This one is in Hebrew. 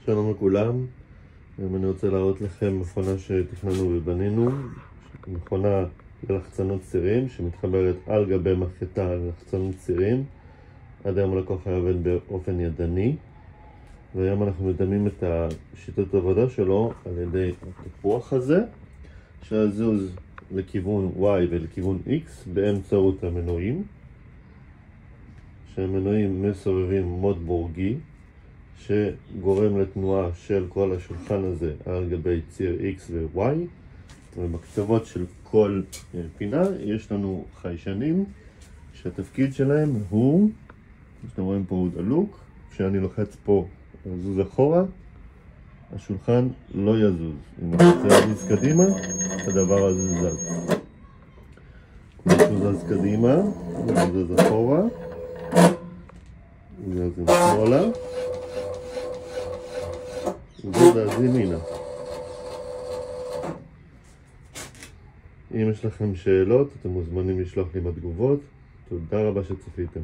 שלום לכולם, אני רוצה להראות לכם מכונה שתכננו ובנינו, מכונה ללחצנות צירים שמתחברת על גבי מחתה ללחצנות צירים. עד היום הלקוח היה עובד באופן ידני, והיום אנחנו מדמים את שיטת העבודה שלו על ידי הטיפוח הזה שיזוז לכיוון Y ולכיוון X באמצעות המנועים, שהמנועים מסובבים מוד בורגי שגורם לתנועה של כל השולחן הזה על גבי ציר X ו-Y, ובקצוות של כל פינה יש לנו חיישנים שהתפקיד שלהם הוא, שאתם רואים פה הוא דלוק, כשאני לוחץ פה לזוז אחורה השולחן לא יזוז. אם אני רוצה להזיז קדימה הדבר הזה זז, כשהוא זז קדימה הוא זז אחורה, הוא זז שמאלה וזז ימינה. אם יש לכם שאלות אתם מוזמנים לשלוח לי בתגובות. תודה רבה שצפיתם.